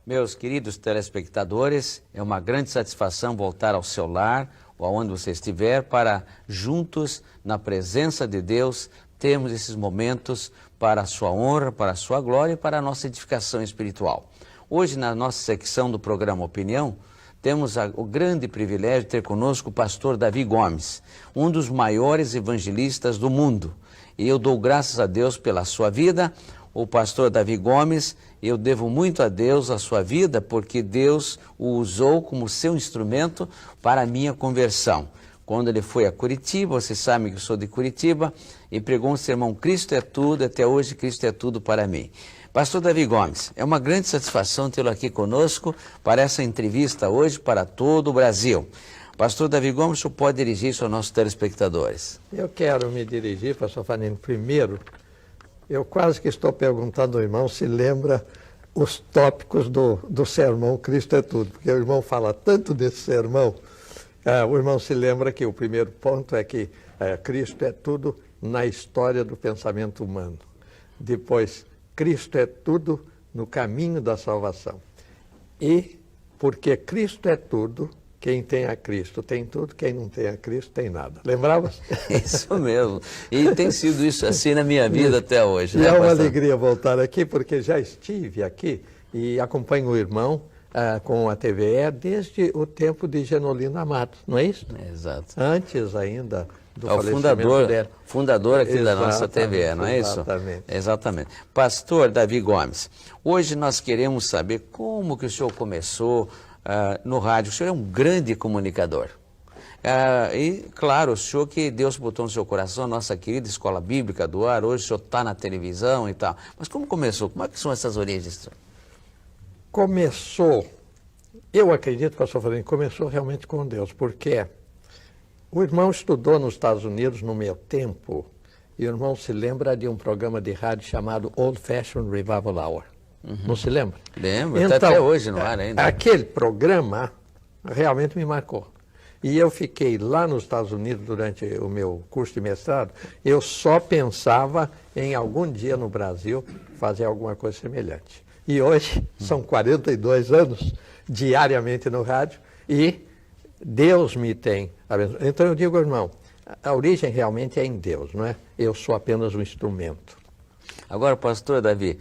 Meus queridos telespectadores, é uma grande satisfação voltar ao seu lar ou aonde você estiver para, juntos, na presença de Deus, termos esses momentos para a sua honra, para a sua glória e para a nossa edificação espiritual. Hoje, na nossa secção do programa Opinião, temos o grande privilégio de ter conosco o pastor Davi Gomes, um dos maiores evangelistas do mundo. E eu dou graças a Deus pela sua vida. O pastor Davi Gomes, eu devo muito a Deus a sua vida, porque Deus o usou como seu instrumento para a minha conversão. Quando ele foi a Curitiba, vocês sabem que eu sou de Curitiba, e pregou um sermão, Cristo é tudo, até hoje Cristo é tudo para mim. Pastor Davi Gomes, é uma grande satisfação tê-lo aqui conosco para essa entrevista hoje para todo o Brasil. Pastor Davi Gomes, o senhor pode dirigir-se aos nossos telespectadores. Eu quero me dirigir, pastor Fanino, primeiro. Eu quase que estou perguntando ao irmão se lembra os tópicos do sermão Cristo é Tudo, porque o irmão fala tanto desse sermão. O irmão se lembra que o primeiro ponto é que Cristo é tudo na história do pensamento humano. Depois, Cristo é tudo no caminho da salvação. E, porque Cristo é tudo, quem tem a Cristo tem tudo, quem não tem a Cristo tem nada. Lembrava? Isso mesmo. E tem sido isso assim na minha vida até hoje. E é uma alegria voltar aqui, porque já estive aqui e acompanho o irmão com a TVE desde o tempo de Genolino Amato, não é isso? Exato. Antes ainda do falecimento dela. Fundador aqui da nossa TVE, não é isso? Exatamente. Exatamente. Pastor Davi Gomes, hoje nós queremos saber como que o senhor começou no rádio. O senhor é um grande comunicador. E, claro, o senhor que Deus botou no seu coração, a nossa querida Escola Bíblica do Ar, hoje o senhor está na televisão e tal. Mas como começou? Como é que são essas origens? Começou, eu acredito, pastor Fernando, começou realmente com Deus, porque o irmão estudou nos Estados Unidos no meu tempo, e o irmão se lembra de um programa de rádio chamado Old Fashioned Revival Hour. Não se lembra? Lembro, então, até hoje no ar ainda. Aquele programa realmente me marcou. E eu fiquei lá nos Estados Unidos durante o meu curso de mestrado, eu só pensava em algum dia no Brasil fazer alguma coisa semelhante. E hoje são 42 anos diariamente no rádio e Deus me tem abençoado. Então eu digo, irmão, a origem realmente é em Deus, não é? Eu sou apenas um instrumento. Agora, pastor Davi,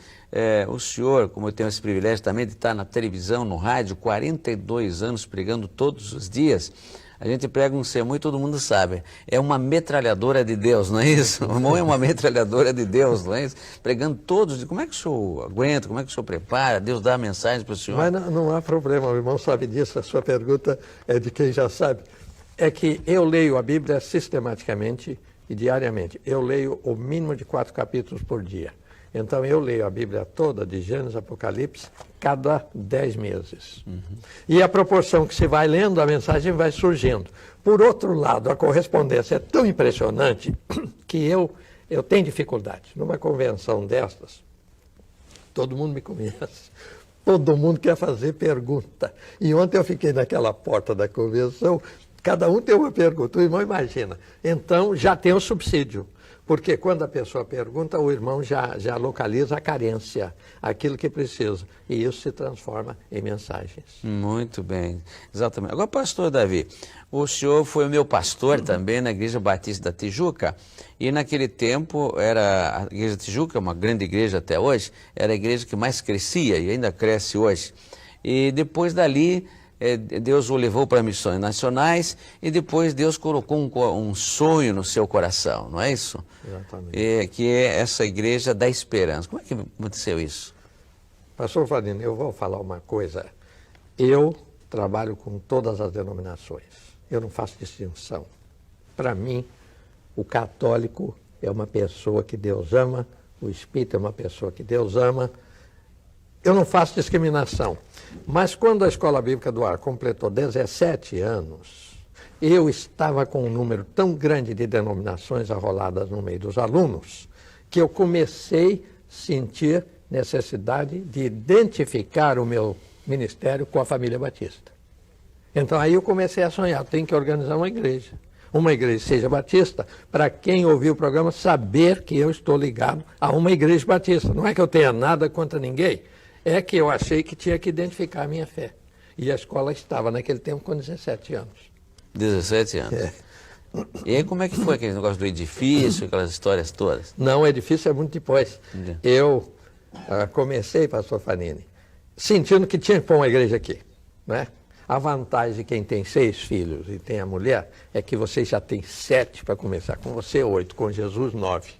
o senhor, como eu tenho esse privilégio também de estar na televisão, no rádio, 42 anos pregando todos os dias, a gente prega um sermão e todo mundo sabe, é uma metralhadora de Deus, não é isso? O irmão é uma metralhadora de Deus, não é isso? Pregando todos os dias. Como é que o senhor aguenta, como é que o senhor prepara? Deus dá mensagens para o senhor? Mas não há problema, o irmão sabe disso, a sua pergunta é de quem já sabe. É que eu leio a Bíblia sistematicamente e diariamente. Eu leio o mínimo de 4 capítulos por dia. Então eu leio a Bíblia toda, de Gênesis a Apocalipse, cada 10 meses. E a proporção que se vai lendo, a mensagem vai surgindo. Por outro lado, a correspondência é tão impressionante que eu tenho dificuldade. Numa convenção destas, todo mundo me conhece, todo mundo quer fazer pergunta. E ontem eu fiquei naquela porta da convenção, cada um tem uma pergunta, o irmão imagina. Então já tem o subsídio. Porque quando a pessoa pergunta, o irmão já localiza a carência, aquilo que precisa. E isso se transforma em mensagens. Muito bem, exatamente. Agora, pastor Davi, o senhor foi o meu pastor também na Igreja Batista da Tijuca. E naquele tempo, a Igreja da Tijuca, uma grande igreja até hoje, era a igreja que mais crescia e ainda cresce hoje. E depois dali, Deus o levou para missões nacionais e depois Deus colocou um sonho no seu coração, não é isso? Exatamente. Que é essa igreja da esperança. Como é que aconteceu isso? Pastor Fadino, eu vou falar uma coisa. Eu trabalho com todas as denominações. Eu não faço distinção. Para mim, o católico é uma pessoa que Deus ama, o espírita é uma pessoa que Deus ama. Eu não faço discriminação, mas quando a Escola Bíblica do Ar completou 17 anos, eu estava com um número tão grande de denominações arroladas no meio dos alunos, que eu comecei a sentir necessidade de identificar o meu ministério com a família batista. Então aí eu comecei a sonhar, tem que organizar uma igreja seja batista, para quem ouviu o programa saber que eu estou ligado a uma igreja batista. Não é que eu tenha nada contra ninguém. é que eu achei que tinha que identificar a minha fé. E a escola estava, naquele tempo, com 17 anos. 17 anos. É. E aí como é que foi aquele negócio do edifício, aquelas histórias todas? Não, o edifício é muito depois. Entendi. Eu comecei, pastor Fanini, sentindo que tinha que pôr uma igreja aqui, né? A vantagem de quem tem 6 filhos e tem a mulher é que você já tem 7 para começar. Com você, 8. Com Jesus, 9.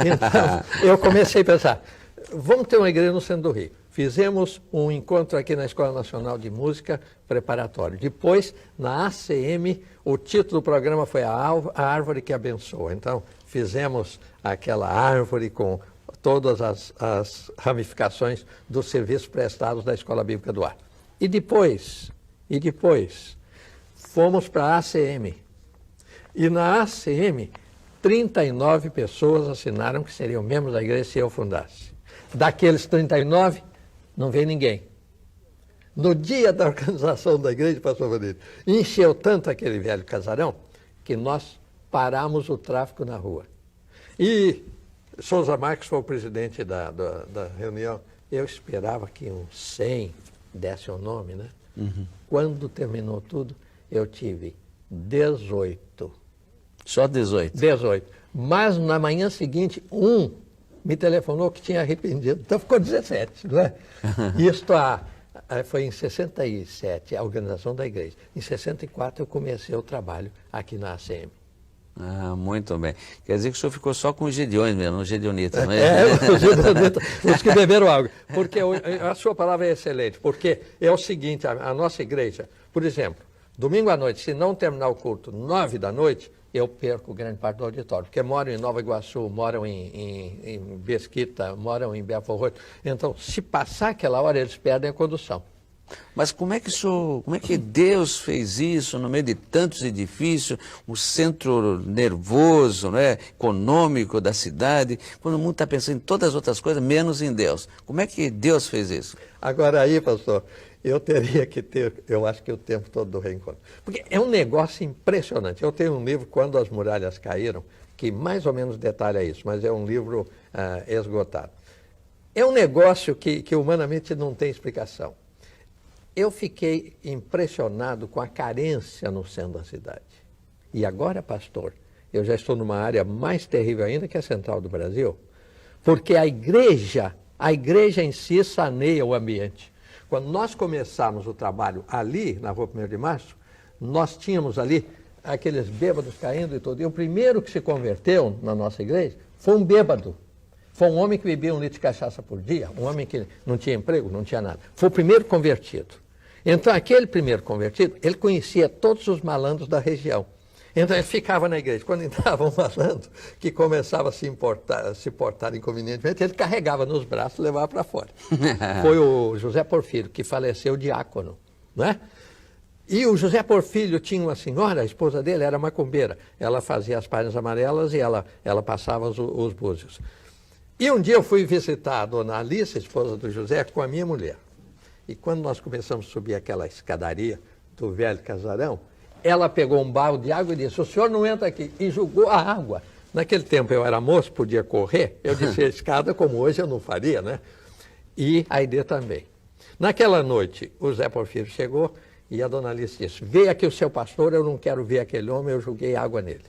Então, eu comecei a pensar, vamos ter uma igreja no centro do Rio. Fizemos um encontro aqui na Escola Nacional de Música preparatório. Depois, na ACM, o título do programa foi A Árvore que Abençoa. Então, fizemos aquela árvore com todas as ramificações dos serviços prestados da Escola Bíblica do Ar. E depois, fomos para a ACM. E na ACM, 39 pessoas assinaram que seriam membros da igreja se eu fundasse. Daqueles 39, não veio ninguém. No dia da organização da igreja, pastor Vanille, encheu tanto aquele velho casarão que nós paramos o tráfego na rua. E Souza Marques foi o presidente da reunião. Eu esperava que uns 100 dessem o nome, né? Uhum. Quando terminou tudo, eu tive 18. Só 18? 18. Mas na manhã seguinte, um me telefonou que tinha arrependido. Então ficou 17, não é? Isso foi em 67, a organização da igreja. Em 64 eu comecei o trabalho aqui na ACM. Ah, muito bem. Quer dizer que o senhor ficou só com os Gedeões mesmo, os Gedeonitas, não é? Os Gedeonitas, os que beberam água. Porque a sua palavra é excelente, porque é o seguinte, a nossa igreja, por exemplo, domingo à noite, se não terminar o culto 9 da noite, eu perco grande parte do auditório, porque moram em Nova Iguaçu, moram em Mesquita, moram em Belfort Roxo. Então, se passar aquela hora, eles perdem a condução. Mas como é que Deus fez isso no meio de tantos edifícios, o centro nervoso, né, econômico da cidade, quando o mundo está pensando em todas as outras coisas, menos em Deus? Como é que Deus fez isso? Agora aí, pastor, eu teria que ter, eu acho que o tempo todo do reencontro. Porque é um negócio impressionante. Eu tenho um livro, Quando as Muralhas Caíram, que mais ou menos detalha isso, mas é um livro esgotado. É um negócio que humanamente não tem explicação. Eu fiquei impressionado com a carência no centro da cidade. E agora, pastor, eu já estou numa área mais terrível ainda, que é a central do Brasil, porque a igreja em si saneia o ambiente. Quando nós começamos o trabalho ali, na Rua 1º de Março, nós tínhamos ali aqueles bêbados caindo e tudo. E o primeiro que se converteu na nossa igreja foi um bêbado. Foi um homem que bebia 1 litro de cachaça por dia, um homem que não tinha emprego, não tinha nada. Foi o primeiro convertido. Então, aquele primeiro convertido, ele conhecia todos os malandros da região. Então, ele ficava na igreja. Quando entrava um malandro que começava a se portar inconvenientemente, ele carregava nos braços e levava para fora. Foi o José Porfírio, que faleceu diácono, não é? E o José Porfírio tinha uma senhora, a esposa dele era macumbeira. Ela fazia as páginas amarelas e ela passava os búzios. E um dia eu fui visitar a dona Alice, esposa do José, com a minha mulher. E quando nós começamos a subir aquela escadaria do velho casarão, ela pegou um balde de água e disse, o senhor não entra aqui, e jogou a água. Naquele tempo eu era moço, podia correr, eu desci a escada como hoje eu não faria, né? E a Aide também. Naquela noite, o Zé Porfírio chegou e a dona Alice disse, veio aqui o seu pastor, eu não quero ver aquele homem, eu joguei água nele.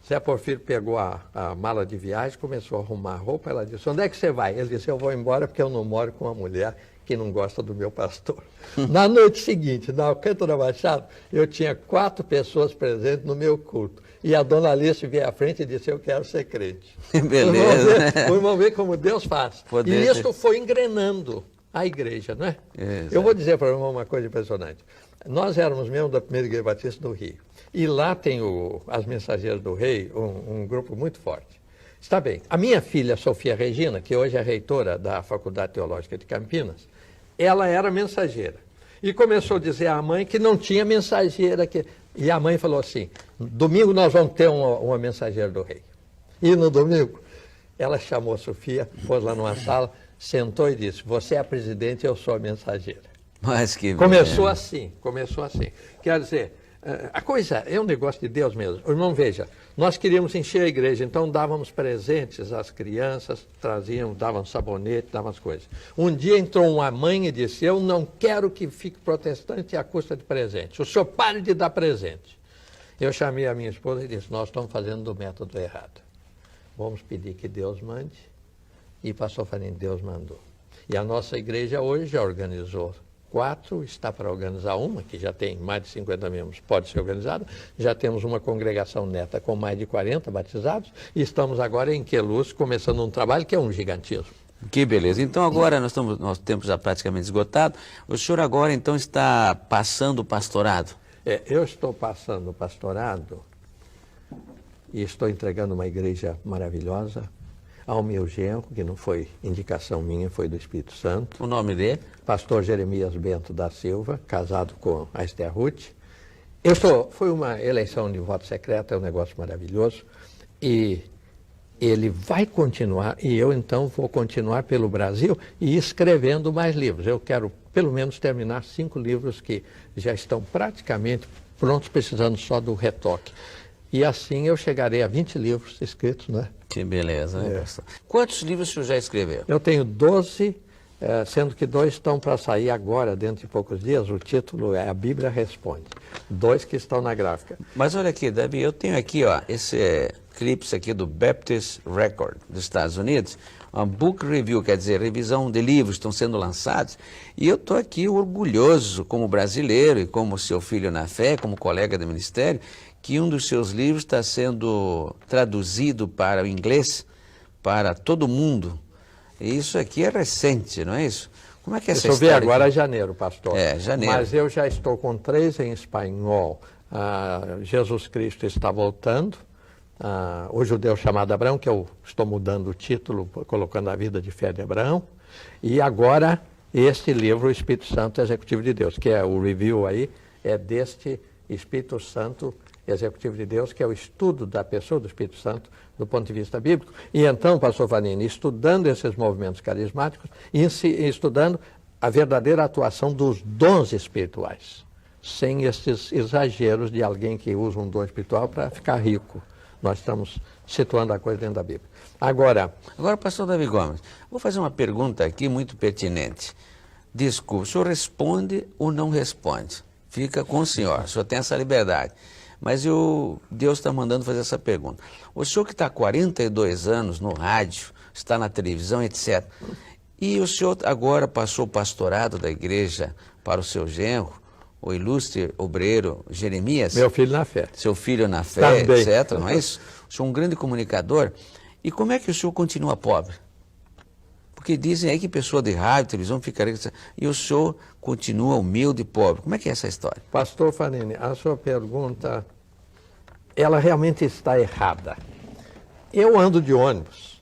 Zé Porfírio pegou a mala de viagem, começou a arrumar a roupa, ela disse, onde é que você vai? Ele disse, eu vou embora porque eu não moro com uma mulher que não gosta do meu pastor. Na noite seguinte, na Alcântara Machado, eu tinha 4 pessoas presentes no meu culto. E a dona Alice veio à frente e disse, eu quero ser crente. Beleza. Vamos ver como Deus faz. Poder e isso foi engrenando a igreja, não é? Eu vou dizer para você uma coisa impressionante. Nós éramos membros da primeira igreja batista do Rio. E lá tem as Mensageiras do Rei, um grupo muito forte. Está bem. A minha filha, Sofia Regina, que hoje é reitora da Faculdade Teológica de Campinas, ela era mensageira. E começou a dizer à mãe que não tinha mensageira. E a mãe falou assim, domingo nós vamos ter uma mensageira do rei. E no domingo, ela chamou a Sofia, pôs lá numa sala, sentou e disse, você é a presidente, eu sou a mensageira. Mas que começou assim. Quer dizer, A coisa é um negócio de Deus mesmo. Irmão, veja, nós queríamos encher a igreja, então dávamos presentes às crianças, davam sabonete, davam as coisas. Um dia entrou uma mãe e disse, eu não quero que fique protestante à custa de presente. O senhor pare de dar presente. Eu chamei a minha esposa e disse, nós estamos fazendo do método errado. Vamos pedir que Deus mande. E pastor Fanini, Deus mandou. E a nossa igreja hoje já organizou 4, está para organizar uma, que já tem mais de 50 membros, pode ser organizada. Já temos uma congregação neta com mais de 40 batizados. E estamos agora em Queluz, começando um trabalho que é um gigantismo. Que beleza. Então agora nosso tempo já praticamente esgotado. O senhor agora então está passando o pastorado? Eu estou passando o pastorado e estou entregando uma igreja maravilhosa ao meu genro, que não foi indicação minha, foi do Espírito Santo. O nome dele? Pastor Jeremias Bento da Silva, casado com a Esther Ruth. Foi uma eleição de voto secreto, é um negócio maravilhoso. E ele vai continuar, e eu então vou continuar pelo Brasil e escrevendo mais livros. Eu quero pelo menos terminar 5 livros que já estão praticamente prontos, precisando só do retoque. E assim eu chegarei a 20 livros escritos, né? Que beleza, né, pastor? Quantos livros o senhor já escreveu? Eu tenho 12, sendo que 2 estão para sair agora, dentro de poucos dias. O título é A Bíblia Responde. 2 que estão na gráfica. Mas olha aqui, Davi, eu tenho aqui, ó, esse clipe aqui do Baptist Record dos Estados Unidos, uma book review, quer dizer, revisão de livros que estão sendo lançados, e eu estou aqui orgulhoso como brasileiro e como seu filho na fé, como colega do ministério, que um dos seus livros está sendo traduzido para o inglês, para todo mundo. E isso aqui é recente, não é isso? Como é que é essa história? Eu vi agora janeiro, pastor. Janeiro. Mas eu já estou com 3 em espanhol. Jesus Cristo está voltando. O judeu chamado Abraão, que eu estou mudando o título, colocando a vida de fé de Abraão. E agora, este livro, O Espírito Santo Executivo de Deus, que é o review aí, é deste Espírito Santo Executivo de Deus, que é o estudo da pessoa do Espírito Santo do ponto de vista bíblico. E então, pastor Fanini, estudando esses movimentos carismáticos e estudando a verdadeira atuação dos dons espirituais, sem esses exageros de alguém que usa um dom espiritual para ficar rico. Nós estamos situando a coisa dentro da Bíblia. Agora, pastor Davi Gomes, vou fazer uma pergunta aqui muito pertinente. Desculpe, o senhor responde ou não responde? Fica com o senhor tem essa liberdade. Mas Deus está mandando fazer essa pergunta. O senhor que está há 42 anos no rádio, está na televisão, etc. E o senhor agora passou o pastorado da igreja para o seu genro, o ilustre obreiro Jeremias. Meu filho na fé. Seu filho na fé, também. etc. Não é isso? O senhor é um grande comunicador. E como é que o senhor continua pobre? Porque dizem aí que pessoa de rádio, televisão ficaria... E o senhor continua humilde e pobre. Como é que é essa história? Pastor Fanini, a sua pergunta, ela realmente está errada. Eu ando de ônibus,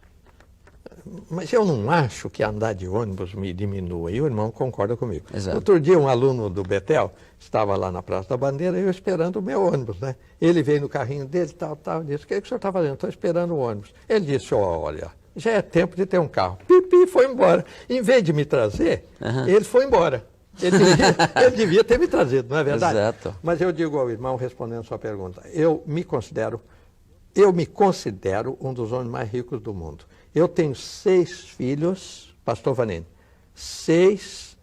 mas eu não acho que andar de ônibus me diminua. E o irmão concorda comigo. Exato. Outro dia, um aluno do Betel estava lá na Praça da Bandeira e eu esperando o meu ônibus, né? Ele veio no carrinho dele, disse, o que o senhor está fazendo? Estou esperando o ônibus. Ele disse, olha... já é tempo de ter um carro. Pipi, foi embora. Em vez de me trazer, ele foi embora. Ele devia ter me trazido, não é verdade? Exato. Mas eu digo ao irmão, respondendo a sua pergunta, eu me considero um dos homens mais ricos do mundo. Eu tenho 6 filhos, pastor Fanini, 6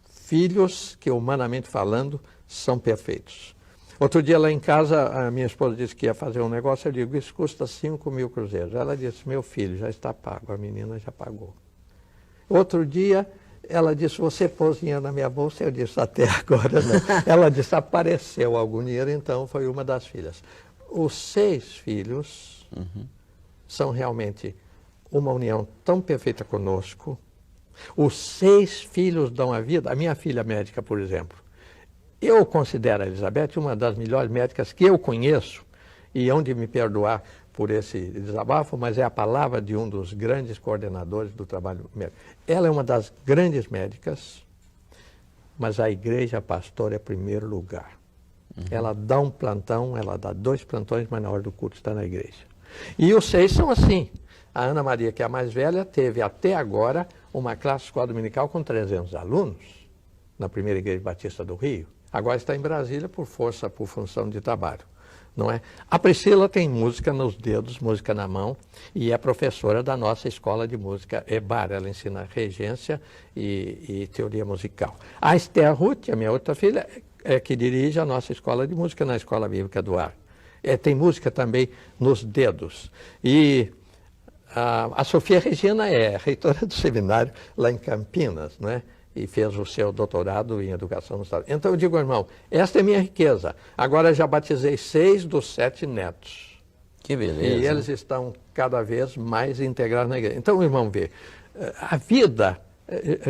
filhos que, humanamente falando, são perfeitos. Outro dia lá em casa, a minha esposa disse que ia fazer um negócio, eu digo, isso custa 5.000 cruzeiros. Ela disse, meu filho, já está pago, a menina já pagou. Outro dia, ela disse, você pôs dinheiro na minha bolsa? Eu disse, até agora não. Ela disse, apareceu algum dinheiro, então foi uma das filhas. Os 6 filhos são realmente uma união tão perfeita conosco. Os 6 filhos dão a vida. A minha filha médica, por exemplo, eu considero a Elizabeth uma das melhores médicas que eu conheço, e hão de me perdoar por esse desabafo, mas é a palavra de um dos grandes coordenadores do trabalho médico. Ela é uma das grandes médicas, mas a igreja, a pastora, é primeiro lugar. Ela dá um plantão, ela dá 2 plantões, mas na hora do culto está na igreja. E os 6 são assim. A Ana Maria, que é a mais velha, teve até agora uma classe escola dominical com 300 alunos, na primeira igreja batista do Rio. Agora está em Brasília por função de trabalho. Não é? A Priscila tem música nos dedos, música na mão, e é professora da nossa escola de música EBAR. Ela ensina regência e teoria musical. A Esther Ruth, a minha outra filha, é que dirige a nossa escola de música na Escola Bíblica do Ar. Tem música também nos dedos. E a Sofia Regina é reitora do seminário lá em Campinas, não é? E fez o seu doutorado em educação no Estado. Então eu digo, irmão, esta é minha riqueza. Agora já batizei 6 dos 7 netos. Que beleza. E eles estão cada vez mais integrados na igreja. Então, irmão, vê, a vida,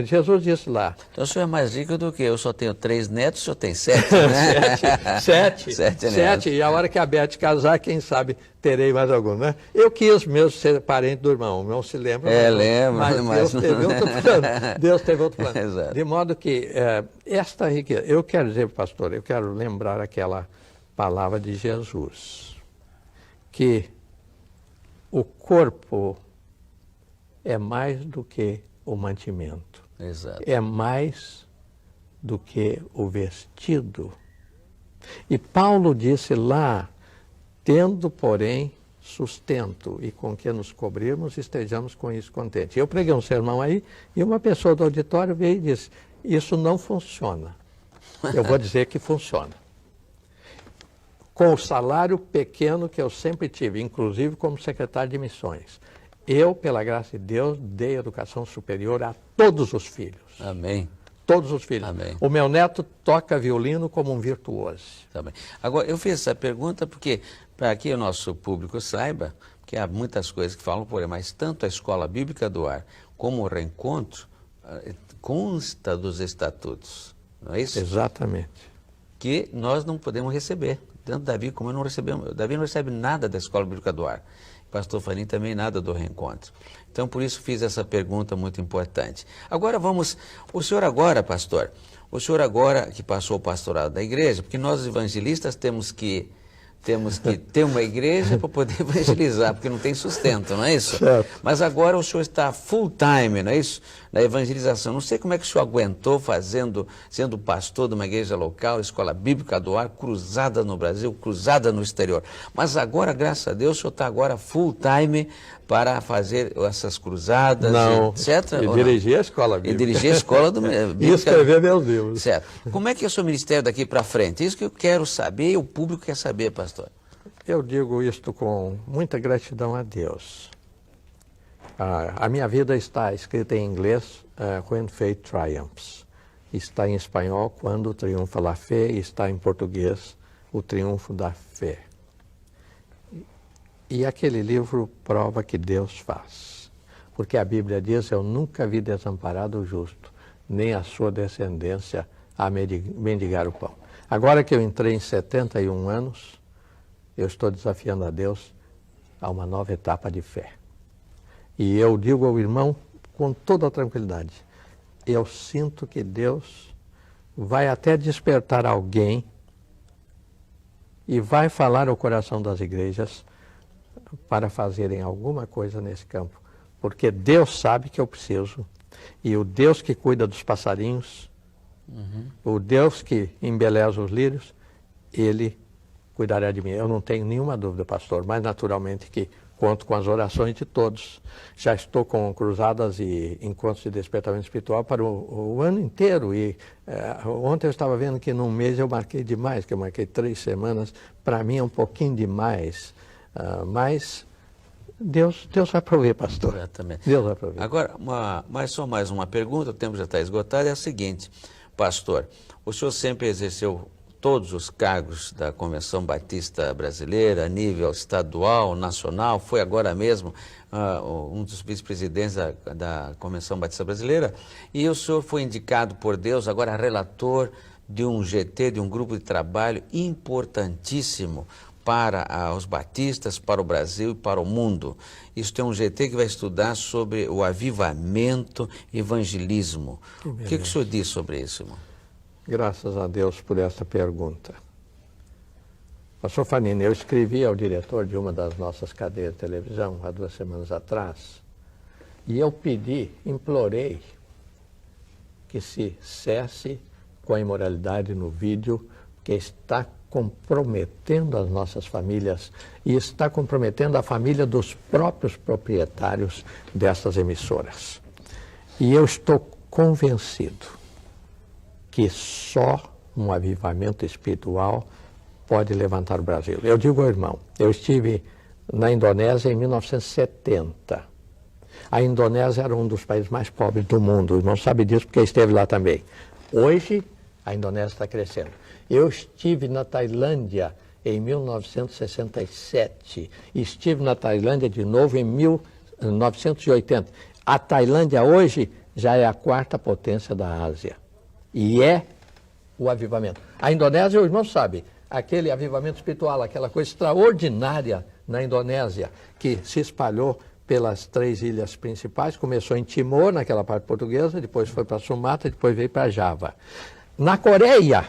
Jesus disse lá... Então o senhor é mais rico do que eu. só tenho 3 netos, o senhor tem 7, né? 7 netos. E a hora que a Beth casar, quem sabe terei mais algum, né? Eu quis mesmo ser parente do irmão. O irmão se lembra. Lembro. Mas Deus teve outro plano. Deus teve outro plano. Exato. De modo que esta riqueza... Eu quero dizer, pastor, eu quero lembrar aquela palavra de Jesus, que o corpo é mais do que o mantimento. Exato. É mais do que o vestido. E Paulo disse lá, tendo, porém, sustento e com que nos cobrirmos, estejamos com isso contentes. Eu preguei um sermão aí e uma pessoa do auditório veio e disse, isso não funciona. Eu vou dizer que funciona. Com o salário pequeno que eu sempre tive, inclusive como secretário de missões, eu, pela graça de Deus, dei educação superior a todos os filhos. Amém. Todos os filhos. Amém. O meu neto toca violino como um virtuoso. Também. Agora, eu fiz essa pergunta porque, para que o nosso público saiba, que há muitas coisas que falam por aí, mas tanto a Escola Bíblica do Ar como o Reencontro consta dos estatutos, não é isso? Exatamente. Que nós não podemos receber. Tanto Davi como eu não recebemos. Davi não recebe nada da Escola Bíblica do Ar. Pastor Farim também nada do Reencontro. Então, por isso fiz essa pergunta muito importante. Agora vamos... O senhor agora, pastor, que passou o pastorado da igreja, porque nós evangelistas temos que ter uma igreja para poder evangelizar, porque não tem sustento, não é isso? Certo. Mas agora o senhor está full time, não é isso? Na evangelização. Não sei como é que o senhor aguentou sendo pastor de uma igreja local, Escola Bíblica do Ar, cruzada no Brasil, cruzada no exterior. Mas agora, graças a Deus, o senhor está agora full time para fazer essas cruzadas, etc. E dirigir a escola E bíblica. dirigir a escola do E escrever meus livros. Certo. Como é que é o seu ministério daqui para frente? Isso que eu quero saber e o público quer saber, pastor. Eu digo isto com muita gratidão a Deus. A minha vida está escrita em inglês, When Faith Triumphs. Está em espanhol, Quando Triunfa a Fé, e está em português, O Triunfo da Fé. E aquele livro prova que Deus faz. Porque a Bíblia diz, eu nunca vi desamparado o justo, nem a sua descendência a mendigar o pão. Agora que eu entrei em 71 anos, eu estou desafiando a Deus a uma nova etapa de fé. E eu digo ao irmão com toda a tranquilidade, eu sinto que Deus vai até despertar alguém e vai falar ao coração das igrejas para fazerem alguma coisa nesse campo. Porque Deus sabe que eu preciso. E o Deus que cuida dos passarinhos, o Deus que embeleza os lírios, Ele cuidará de mim. Eu não tenho nenhuma dúvida, pastor, mas naturalmente que conto com as orações de todos. Já estou com cruzadas e encontros de despertamento espiritual para o ano inteiro. E ontem eu estava vendo que num mês eu marquei demais, que eu marquei 3 semanas. Para mim é um pouquinho demais. Mas Deus vai prover, pastor. Exatamente. Deus vai prover. Agora, só mais uma pergunta, o tempo já está esgotado, é a seguinte, pastor, o senhor sempre exerceu todos os cargos da Convenção Batista Brasileira, a nível estadual, nacional, foi agora mesmo um dos vice-presidentes da Convenção Batista Brasileira, e o senhor foi indicado por Deus, agora relator de um GT, de um grupo de trabalho importantíssimo para os batistas, para o Brasil e para o mundo. Isso tem um GT que vai estudar sobre o avivamento, evangelismo. O que o senhor diz sobre isso, irmão? Graças a Deus por essa pergunta. Pastor Fanini, eu escrevi ao diretor de uma das nossas cadeias de televisão, há 2 semanas atrás, e eu implorei que se cesse com a imoralidade no vídeo, que está comprometendo as nossas famílias e está comprometendo a família dos próprios proprietários dessas emissoras. E eu estou convencido que só um avivamento espiritual pode levantar o Brasil. Eu digo ao irmão, eu estive na Indonésia em 1970. A Indonésia era um dos países mais pobres do mundo, o irmão sabe disso porque esteve lá também. Hoje, a Indonésia está crescendo. Eu estive na Tailândia em 1967 e estive na Tailândia de novo em 1980. A Tailândia hoje já é a quarta potência da Ásia e é o avivamento. A Indonésia, o irmão sabe, aquele avivamento espiritual, aquela coisa extraordinária na Indonésia que se espalhou pelas 3 ilhas principais, começou em Timor, naquela parte portuguesa, depois foi para Sumatra, depois veio para Java. Na Coreia,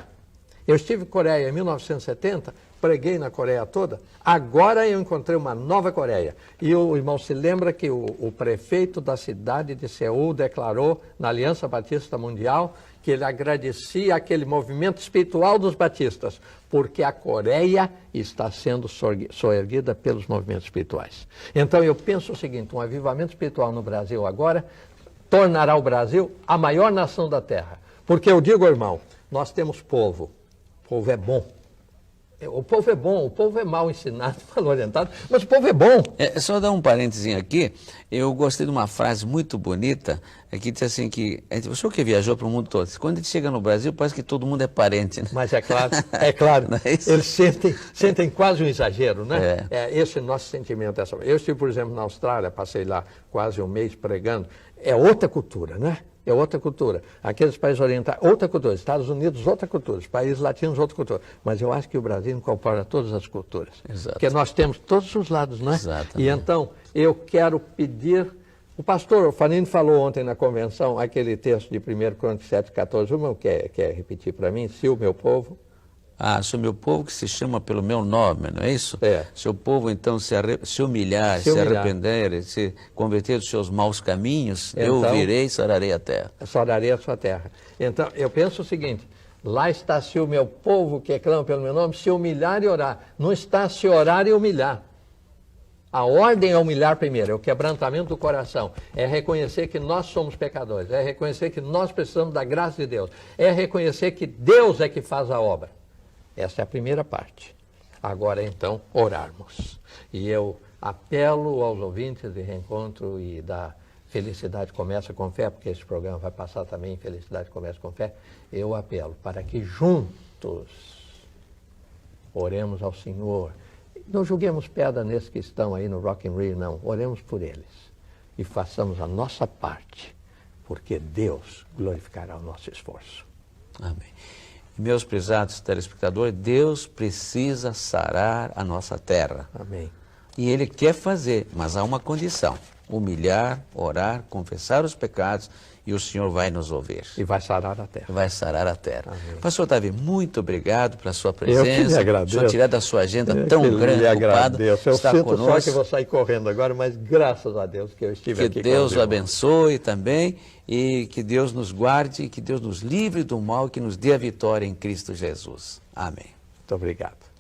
eu estive em Coreia em 1970, preguei na Coreia toda, agora eu encontrei uma nova Coreia. E o irmão se lembra que o prefeito da cidade de Seul declarou na Aliança Batista Mundial que ele agradecia aquele movimento espiritual dos batistas, porque a Coreia está sendo soerguida pelos movimentos espirituais. Então eu penso o seguinte, um avivamento espiritual no Brasil agora tornará o Brasil a maior nação da terra. Porque eu digo, irmão, nós temos povo. O povo é bom. O povo é bom, o povo é mal ensinado, mal orientado, mas o povo é bom. Só dar um parênteses aqui, eu gostei de uma frase muito bonita, que diz assim que, o senhor que viajou para o mundo todo, quando a gente chega no Brasil parece que todo mundo é parente, né? Mas é claro, eles sentem quase um exagero, né? Esse é o nosso sentimento. Eu estive, por exemplo, na Austrália, passei lá quase um mês pregando, é outra cultura, né? É outra cultura. Aqueles países orientais, outra cultura. Estados Unidos, outra cultura. Os países latinos, outra cultura. Mas eu acho que o Brasil incorpora todas as culturas. Exato. Porque nós temos todos os lados, não é? Exatamente. E então, eu quero pedir... O pastor Fanini falou ontem na convenção, aquele texto de 1 Crônicas 7,14. O irmão quer repetir para mim? Se o meu povo... se o meu povo que se chama pelo meu nome, não é isso? Se o povo então se humilhar, se arrepender, se converter dos seus maus caminhos, então, eu virei e sararei a terra. Sararei a sua terra. Então, eu penso o seguinte, lá está se o meu povo que clama pelo meu nome, se humilhar e orar. Não está se orar e humilhar. A ordem é humilhar primeiro, é o quebrantamento do coração, é reconhecer que nós somos pecadores, é reconhecer que nós precisamos da graça de Deus, é reconhecer que Deus é que faz a obra. Essa é a primeira parte. Agora, então, orarmos. E eu apelo aos ouvintes de Reencontro e da Felicidade Começa com Fé, porque esse programa vai passar também em Felicidade Começa com Fé, eu apelo para que juntos oremos ao Senhor. Não julguemos pedra nesses que estão aí no Rock in Rio, não. Oremos por eles e façamos a nossa parte, porque Deus glorificará o nosso esforço. Amém. Meus prezados telespectadores, Deus precisa sarar a nossa terra. Amém. E Ele quer fazer, mas há uma condição. Humilhar, orar, confessar os pecados e o Senhor vai nos ouvir. E vai sarar a terra. Vai sarar a terra. Amém. Pastor Otávio, muito obrigado pela sua presença. Eu que lhe agradeço. O senhor tirar da sua agenda tão grande, ocupado, eu está sinto conosco. Só que vou sair correndo agora, mas graças a Deus que eu estive aqui. Que Deus o abençoe também e que Deus nos guarde, que Deus nos livre do mal e que nos dê a vitória em Cristo Jesus. Amém. Muito obrigado.